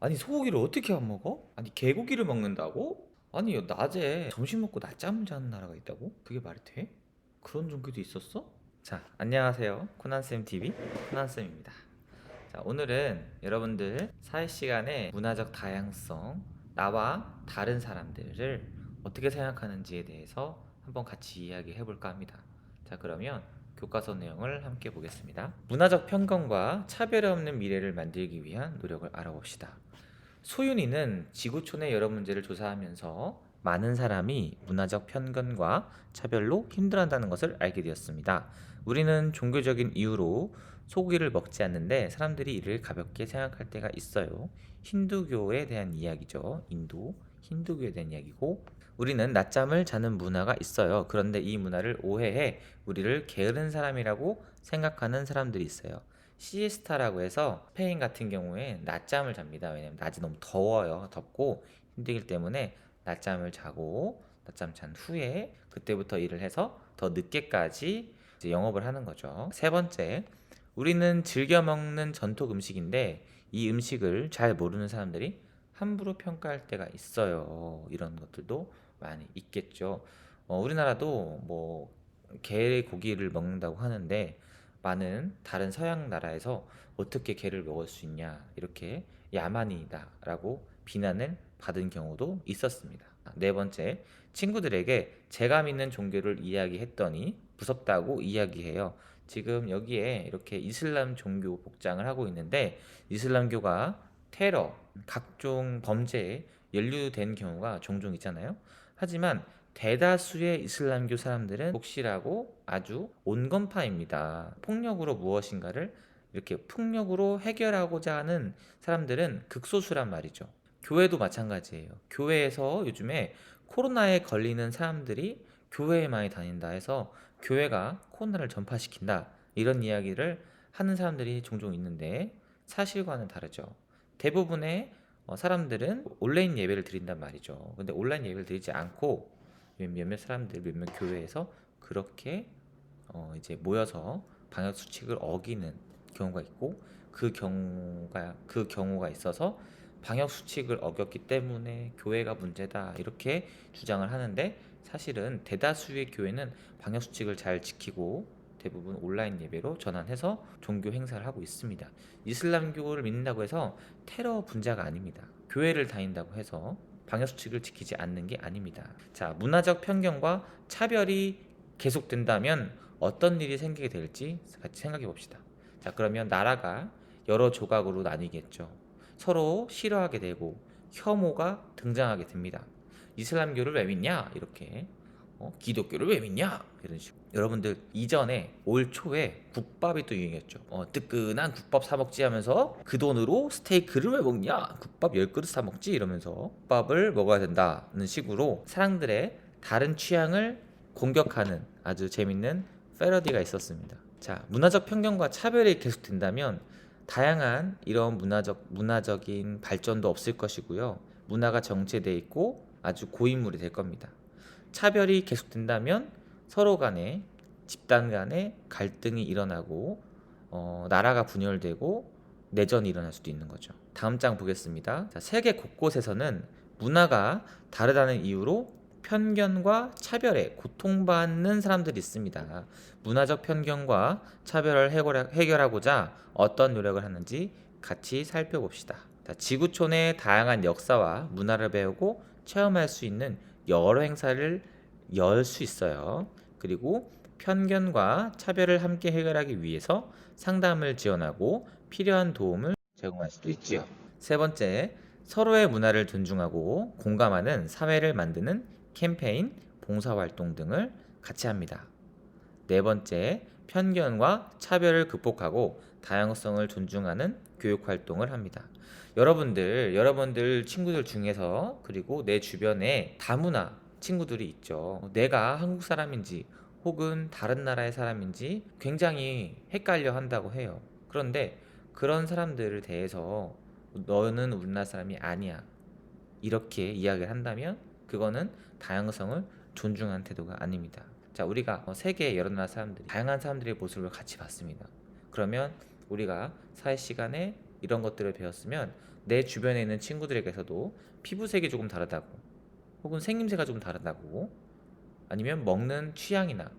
아니 소고기를 어떻게 안 먹어? 아니 개고기를 먹는다고? 아니 낮에 점심 먹고 낮잠을 자는 나라가 있다고? 그게 말이 돼? 그런 종교도 있었어? 자, 안녕하세요. 코난쌤 TV 코난쌤입니다. 자, 오늘은 여러분들 사회 시간의 문화적 다양성, 나와 다른 사람들을 어떻게 생각하는지에 대해서 한번 같이 이야기해 볼까 합니다. 자, 그러면 교과서 내용을 함께 보겠습니다. 문화적 편견과 차별이 없는 미래를 만들기 위한 노력을 알아봅시다. 소윤이는 지구촌의 여러 문제를 조사하면서 많은 사람이 문화적 편견과 차별로 힘들어한다는 것을 알게 되었습니다. 우리는 종교적인 이유로 소고기를 먹지 않는데 사람들이 이를 가볍게 생각할 때가 있어요. 힌두교에 대한 이야기죠. 인도 힌두교에 대한 이야기고, 우리는 낮잠을 자는 문화가 있어요. 그런데 이 문화를 오해해 우리를 게으른 사람이라고 생각하는 사람들이 있어요. 시에스타라고 해서 스페인 같은 경우에 낮잠을 잡니다. 왜냐면 낮이 너무 더워요. 덥고 힘들기 때문에 낮잠을 자고, 낮잠 잔 후에 그때부터 일을 해서 더 늦게까지 이제 영업을 하는 거죠. 세 번째, 우리는 즐겨 먹는 전통 음식인데 이 음식을 잘 모르는 사람들이 함부로 평가할 때가 있어요. 이런 것들도 많이 있겠죠. 우리나라도 뭐 게 고기를 먹는다고 하는데 많은 다른 서양 나라에서 어떻게 게를 먹을 수 있냐, 이렇게 야만이다라고 비난을 받은 경우도 있었습니다. 네 번째, 친구들에게 제가 믿는 종교를 이야기했더니 무섭다고 이야기해요. 지금 여기에 이렇게 이슬람 종교 복장을 하고 있는데, 이슬람교가 테러, 각종 범죄에 연루된 경우가 종종 있잖아요. 하지만 대다수의 이슬람교 사람들은 복실하고 아주 온건파입니다. 폭력으로 무엇인가를 이렇게 폭력으로 해결하고자 하는 사람들은 극소수란 말이죠. 교회도 마찬가지예요. 교회에서 요즘에 코로나에 걸리는 사람들이 교회에 많이 다닌다 해서 교회가 코로나를 전파시킨다, 이런 이야기를 하는 사람들이 종종 있는데 사실과는 다르죠. 대부분의 사람들은 온라인 예배를 드린단 말이죠. 근데 온라인 예배를 드리지 않고 몇몇 사람들, 몇몇 교회에서 그렇게 이제 모여서 방역 수칙을 어기는 경우가 있고, 그 경우가 있어서 방역 수칙을 어겼기 때문에 교회가 문제다, 이렇게 주장을 하는데, 사실은 대다수의 교회는 방역 수칙을 잘 지키고 대부분 온라인 예배로 전환해서 종교 행사를 하고 있습니다. 이슬람교를 믿는다고 해서 테러 분자가 아닙니다. 교회를 다닌다고 해서 방역 수칙을 지키지 않는 게 아닙니다. 자, 문화적 편견과 차별이 계속된다면 어떤 일이 생기게 될지 같이 생각해 봅시다. 자, 그러면 나라가 여러 조각으로 나뉘겠죠. 서로 싫어하게 되고 혐오가 등장하게 됩니다. 이슬람교를 왜 믿냐? 이렇게. 기독교를 왜 믿냐? 이런 식으로. 여러분들 이전에 올 초에 국밥이 또 유행했죠. 뜨끈한 국밥 사 먹지 하면서 그 돈으로 스테이크를 왜 먹냐? 국밥 10그릇 사 먹지 이러면서 국밥을 먹어야 된다는 식으로 사람들의 다른 취향을 공격하는 아주 재밌는 패러디가 있었습니다. 자, 문화적 편견과 차별이 계속된다면 다양한 이런 문화적인 발전도 없을 것이고요. 문화가 정체돼 있고 아주 고인물이 될 겁니다. 차별이 계속된다면 서로 간에, 집단 간에 갈등이 일어나고 나라가 분열되고 내전이 일어날 수도 있는 거죠. 다음 장 보겠습니다. 자, 세계 곳곳에서는 문화가 다르다는 이유로 편견과 차별에 고통받는 사람들이 있습니다. 문화적 편견과 차별을 해결하고자 어떤 노력을 하는지 같이 살펴봅시다. 자, 지구촌의 다양한 역사와 문화를 배우고 체험할 수 있는 여러 행사를 열 수 있어요. 그리고 편견과 차별을 함께 해결하기 위해서 상담을 지원하고 필요한 도움을 제공할 수도 있지요. 세 번째, 서로의 문화를 존중하고 공감하는 사회를 만드는 캠페인, 봉사활동 등을 같이 합니다. 네 번째, 편견과 차별을 극복하고 다양성을 존중하는 교육활동을 합니다. 여러분들 친구들 중에서, 그리고 내 주변에 다문화 친구들이 있죠. 내가 한국 사람인지 혹은 다른 나라의 사람인지 굉장히 헷갈려 한다고 해요. 그런데 그런 사람들을 대해서 너는 우리나라 사람이 아니야, 이렇게 이야기를 한다면 그거는 다양성을 존중하는 태도가 아닙니다. 자, 우리가 세계 여러 나라 사람들이, 다양한 사람들의 모습을 같이 봤습니다. 그러면 우리가 사회 시간에 이런 것들을 배웠으면 내 주변에 있는 친구들에게서도 피부색이 조금 다르다고, 혹은 생김새가 조금 다르다고, 아니면 먹는 취향이나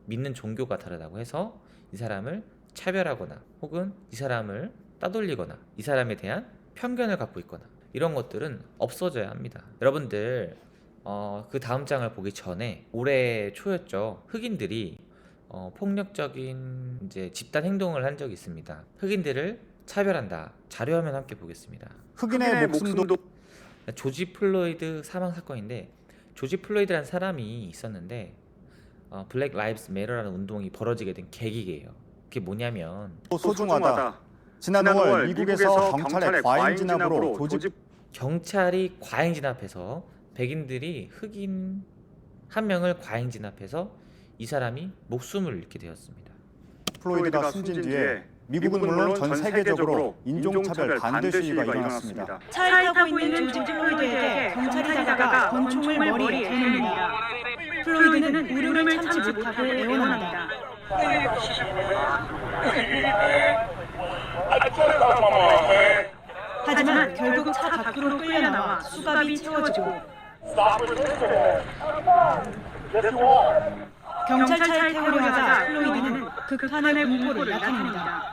믿는 종교가 다르다고 해서 이 사람을 차별하거나, 혹은 이 사람을 따돌리거나, 이 사람에 대한 편견을 갖고 있거나, 이런 것들은 없어져야 합니다. 여러분들 그 다음 장을 보기 전에 올해 초였죠. 흑인들이 폭력적인 이제 집단 행동을 한 적이 있습니다. 흑인들을 차별한다. 자료화면 함께 보겠습니다. 흑인의 목숨도 조지 플로이드 사망 사건인데, 조지 플로이드라는 사람이 있었는데 블랙 라이브스 매터라는 운동이 벌어지게 된 계기예요. 그게 뭐냐면, 소중하다. 지난 5월 미국에서 경찰의 과잉 진압으로 경찰이 과잉 진압해서 백인들이 흑인 한 명을 과잉 진압해서 이 사람이 목숨을 잃게 되었습니다. 플로이드가 숨진 뒤에 미국은 물론 전 세계적으로 인종차별 반대 시위가 일어났습니다. 차를 타고 있는 조지 플로이드에게 경찰이 다가가 권총을 머리에 대놉니다. 플로이드는 울음을 참지 못하고 애원합니다. 하지만 결국 차 밖으로 끌려나와 수갑이 채워지고 경찰차에 태우려 하자 플로이드는 극한의 공포를 나타냅니다.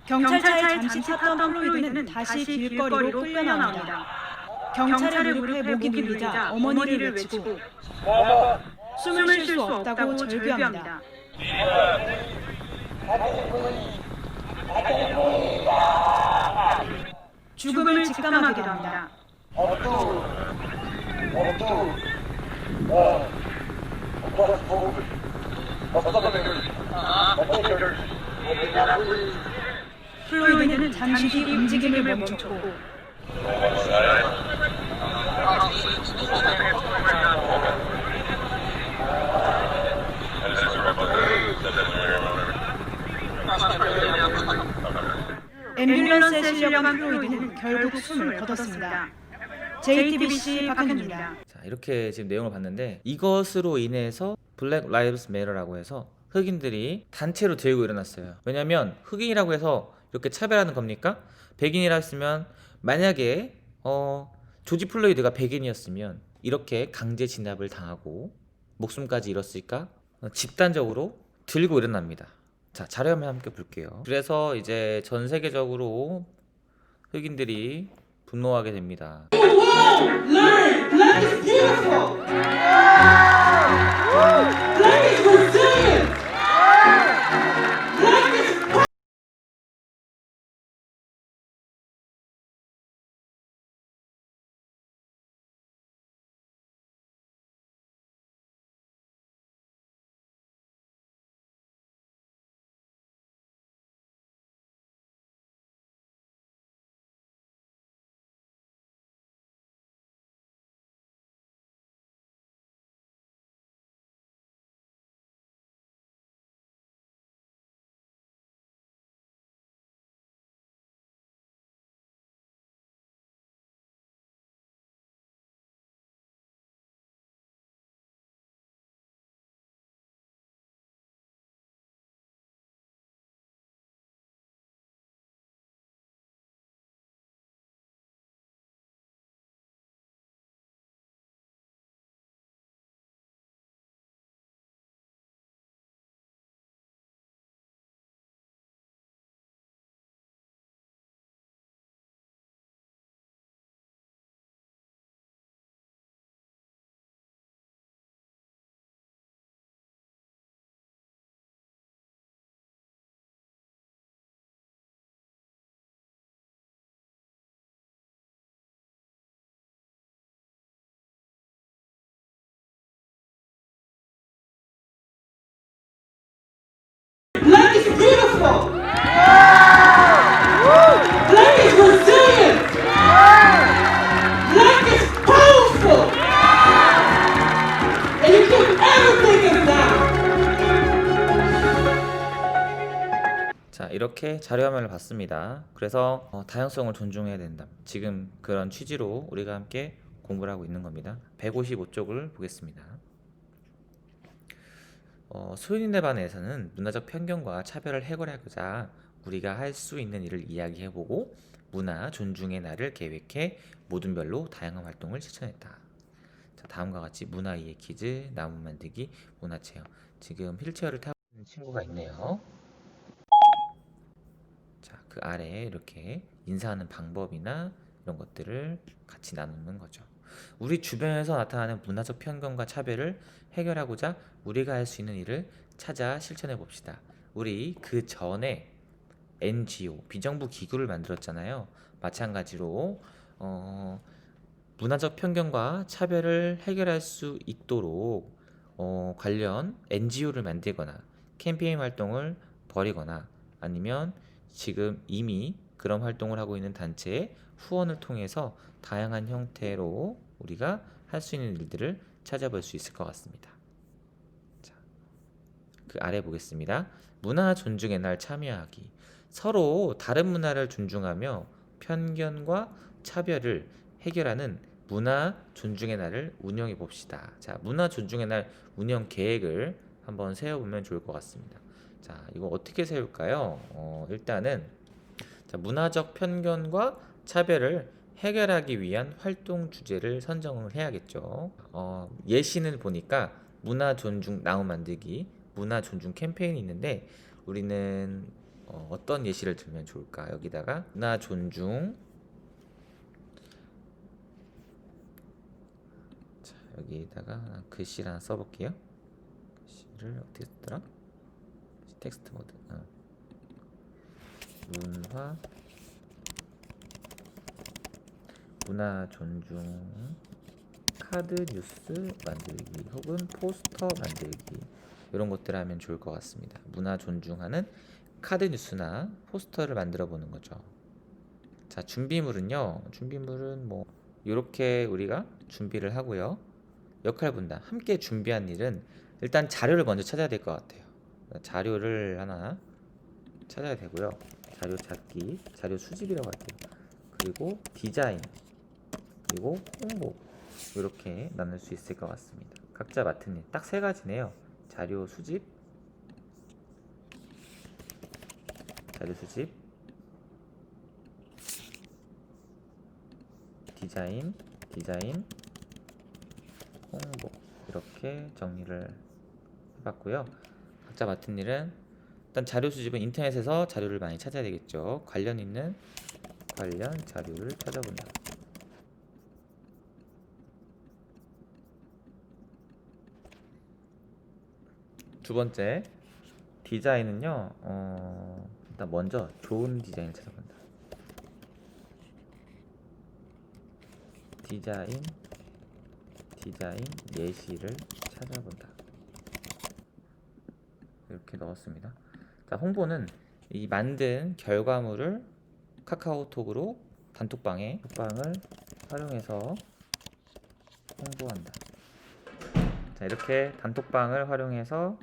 경찰차에 잠시 탔던 플로이드는 다시 길거리로 끌려나옵니다. 경찰의 무릎에 목이 눌리자 어머니를 외치고 숨을 쉴 수 없다고 절규합니다. 죽음을 직감하기도 합니다. 플로이드는 잠시 뒤 움직임을 멈췄고 앰뷸런스에 실려간 플로이드는 결국 숨을 거뒀습니다. JTBC 박한입니다. 자, 이렇게 지금 내용을 봤는데, 이것으로 인해서 블랙 라이브스 매터라고 해서 흑인들이 단체로 들고 일어났어요. 왜냐면 흑인이라고 해서 이렇게 차별하는 겁니까? 백인이라 했으면, 만약에 조지 플로이드가 백인이었으면 이렇게 강제 진압을 당하고 목숨까지 잃었을까? 집단적으로 들고 일어납니다. 자, 자료화면 함께 볼게요. 그래서 이제 전 세계적으로 흑인들이 분노하게 됩니다. Learn! Black is beautiful! Black is resilient! Black is beautiful! Black is resilient! Black is powerful! And you can never take us down! 자, 이렇게 자료화면을 봤습니다. 그래서 다양성을 존중해야 된다. 지금 그런 취지로 우리가 함께 공부를 하고 있는 겁니다. 155쪽을 보겠습니다. 소인인의 반에서는 문화적 편견과 차별을 해결하고자 우리가 할 수 있는 일을 이야기해보고 문화 존중의 날을 계획해 모든 별로 다양한 활동을 실천했다. 자, 다음과 같이 문화 이해 퀴즈, 나무 만들기, 문화 체험. 지금 휠체어를 타고 있는 친구가 있네요. 자, 그 아래에 이렇게 인사하는 방법이나 이런 것들을 같이 나누는 거죠. 우리 주변에서 나타나는 문화적 편견과 차별을 해결하고자 우리가 할 수 있는 일을 찾아 실천해 봅시다. 우리 그 전에 NGO, 비정부 기구를 만들었잖아요. 마찬가지로 문화적 편견과 차별을 해결할 수 있도록 관련 NGO를 만들거나 캠페인 활동을 벌이거나 아니면 지금 이미 그런 활동을 하고 있는 단체의 후원을 통해서 다양한 형태로 우리가 할 수 있는 일들을 찾아볼 수 있을 것 같습니다. 자, 그 아래 보겠습니다. 문화 존중의 날 참여하기. 서로 다른 문화를 존중하며 편견과 차별을 해결하는 문화 존중의 날을 운영해 봅시다. 자, 문화 존중의 날 운영 계획을 한번 세워보면 좋을 것 같습니다. 자, 이거 어떻게 세울까요? 일단은 자, 문화적 편견과 차별을 해결하기 위한 활동 주제를 선정을 해야겠죠. 예시는 보니까 문화 존중 나무 만들기, 문화 존중 캠페인이 있는데 우리는 어떤 예시를 들면 좋을까? 여기다가 문화 존중, 자, 여기다가 글씨를 하나 써볼게요. 글씨를 어떻게 썼더라? 텍스트 모드. 문화 존중 카드 뉴스 만들기 혹은 포스터 만들기 이런 것들 하면 좋을 것 같습니다. 문화 존중하는 카드 뉴스나 포스터를 만들어 보는 거죠. 자, 준비물은요. 준비물은 뭐 이렇게 우리가 준비를 하고요. 역할 분담. 함께 준비한 일은 일단 자료를 먼저 찾아야 될 것 같아요. 자료를 하나 찾아야 되고요. 자료 찾기, 자료 수집이라고 할게요. 그리고 디자인, 그리고 홍보 이렇게 나눌 수 있을 것 같습니다. 각자 맡은 일 딱 세 가지네요. 자료 수집, 디자인, 홍보 이렇게 정리를 해봤고요. 각자 맡은 일은 일단 자료 수집은 인터넷에서 자료를 많이 찾아야 되겠죠. 관련 자료를 찾아본다. 두 번째 디자인은요. 일단 먼저 좋은 디자인 찾아본다. 디자인 예시를 찾아본다. 이렇게 넣었습니다. 자, 홍보는 이 만든 결과물을 카카오톡으로 단톡방을 활용해서 홍보한다. 자, 이렇게 단톡방을 활용해서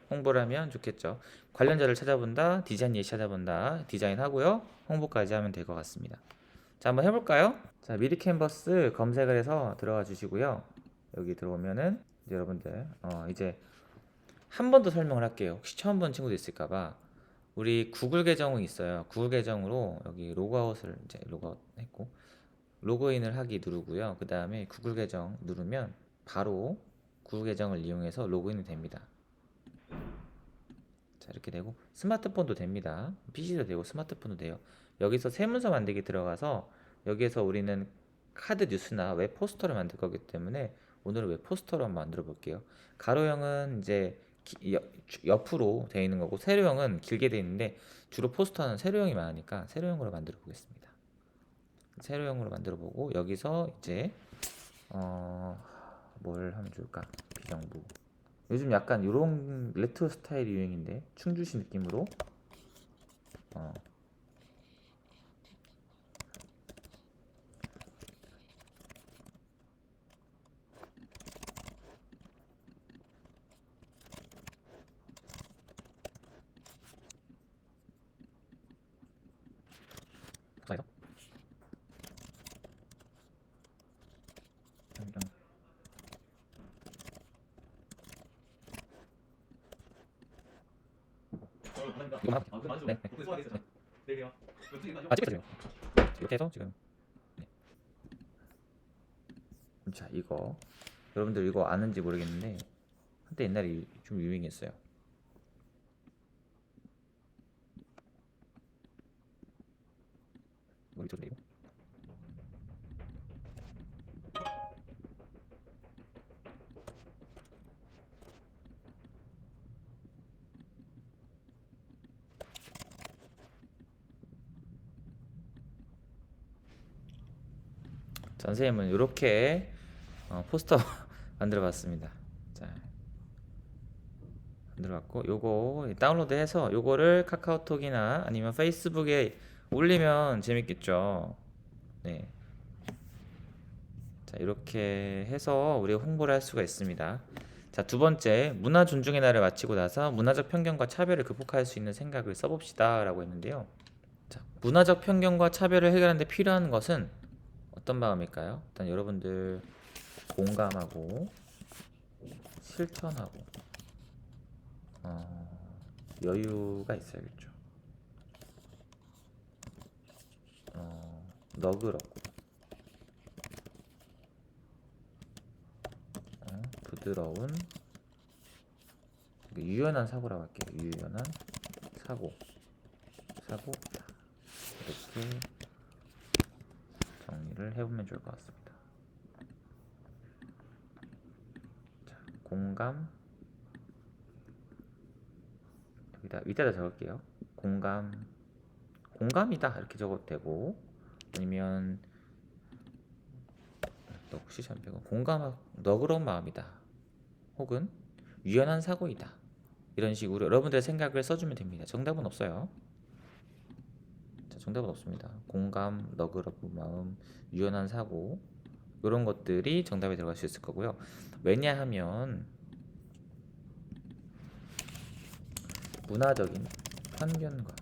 홍보를 하면 좋겠죠. 관련자를 찾아본다, 디자인 예시 찾아본다, 디자인 하고요, 홍보까지 하면 될 것 같습니다. 자, 한번 해볼까요? 자, 미리 캔버스 검색을 해서 들어가 주시고요. 여기 들어오면은 이제 여러분들 이제 한 번 더 설명을 할게요. 혹시 처음 본 친구도 있을까봐. 우리 구글 계정이 있어요. 구글 계정으로 여기 로그아웃을 이제 로그아웃했고 로그인을 하기 누르고요. 그 다음에 구글 계정 누르면 바로 구글 계정을 이용해서 로그인이 됩니다. 자, 이렇게 되고 스마트폰도 됩니다. PC도 되고 스마트폰도 돼요. 여기서 세문서 만들기 들어가서 여기에서 우리는 카드 뉴스나 웹 포스터를 만들 거기 때문에 오늘은 웹 포스터로 한번 만들어 볼게요. 가로형은 이제 옆으로 되어 있는 거고 세로형은 길게 되어 있는데 주로 포스터는 세로형이 많으니까 세로형으로 만들어 보겠습니다. 세로형으로 만들어 보고 여기서 이제 뭘 하면 좋을까? 비정부. 요즘 약간 이런 레트로 스타일이 유행인데 충주시 느낌으로 이거만 네. 찍었죠. 이렇게 해서 지금 네. 자, 이거 여러분들 이거 아는지 모르겠는데 한때 옛날에 좀 유행했어요. 머리 좀 내고. 선생님은 이렇게 포스터 만들어봤습니다. 자, 만들어봤고 요거 다운로드해서 요거를 카카오톡이나 아니면 페이스북에 올리면 재밌겠죠. 네. 자, 이렇게 해서 우리가 홍보를 할 수가 있습니다. 자, 두 번째, 문화 존중의 날을 마치고 나서 문화적 편견과 차별을 극복할 수 있는 생각을 써봅시다 라고 했는데요. 자, 문화적 편견과 차별을 해결하는 데 필요한 것은 어떤 마음일까요? 일단 여러분들 공감하고 실천하고 여유가 있어야겠죠. 너그럽고 부드러운 유연한 사고라고 할게요. 유연한 사고 이렇게 정리를 해보면 좋을 것 같습니다. 자, 여기다 위에다 적을게요. 공감이다 이렇게 적어도 되고, 아니면 너그러운 마음이다, 혹은 유연한 사고이다, 이런 식으로 여러분들의 생각을 써주면 됩니다. 정답은 없어요. 자, 정답은 없습니다. 공감, 너그러운 마음, 유연한 사고, 이런 것들이 정답에 들어갈 수 있을 거고요. 왜냐하면 문화적인 편견과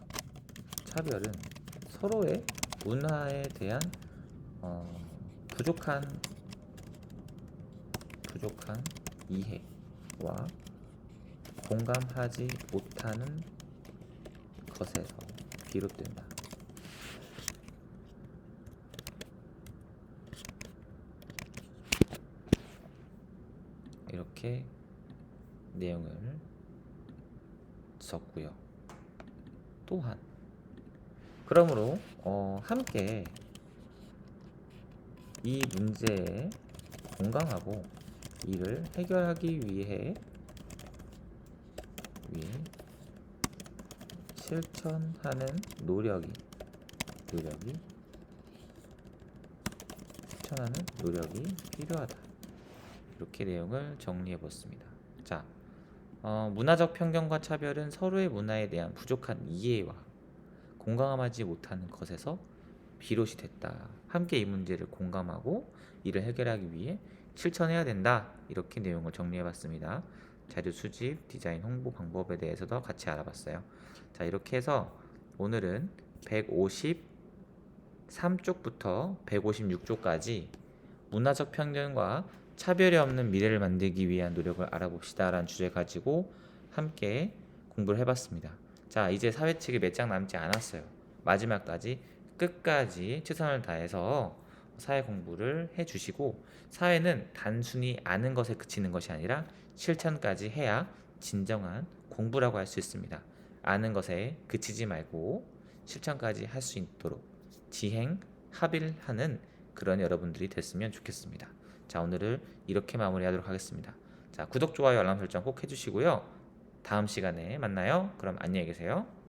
차별은 서로의 문화에 대한 부족한 이해와 공감하지 못하는 것에서 비롯된다. 이렇게 내용을 썼고요. 또한 그러므로 함께 이 문제에 공감하고 이를 해결하기 위해 실천하는 노력이 필요하다. 이렇게 내용을 정리해 봤습니다. 자, 문화적 편견과 차별은 서로의 문화에 대한 부족한 이해와 공감하지 못하는 것에서 비롯이 됐다. 함께 이 문제를 공감하고 이를 해결하기 위해 실천해야 된다. 이렇게 내용을 정리해 봤습니다. 자료 수집, 디자인, 홍보 방법에 대해서도 같이 알아봤어요. 자, 이렇게 해서 오늘은 153쪽부터 156쪽까지 문화적 편견과 차별이 없는 미래를 만들기 위한 노력을 알아봅시다 라는 주제 가지고 함께 공부를 해봤습니다. 자, 이제 사회책이 몇 장 남지 않았어요. 마지막까지 끝까지 최선을 다해서 사회 공부를 해주시고, 사회는 단순히 아는 것에 그치는 것이 아니라 실천까지 해야 진정한 공부라고 할 수 있습니다. 아는 것에 그치지 말고 실천까지 할 수 있도록 지행, 합일하는 그런 여러분들이 됐으면 좋겠습니다. 자, 오늘을 이렇게 마무리하도록 하겠습니다. 자, 구독, 좋아요, 알람 설정 꼭 해주시고요. 다음 시간에 만나요. 그럼 안녕히 계세요.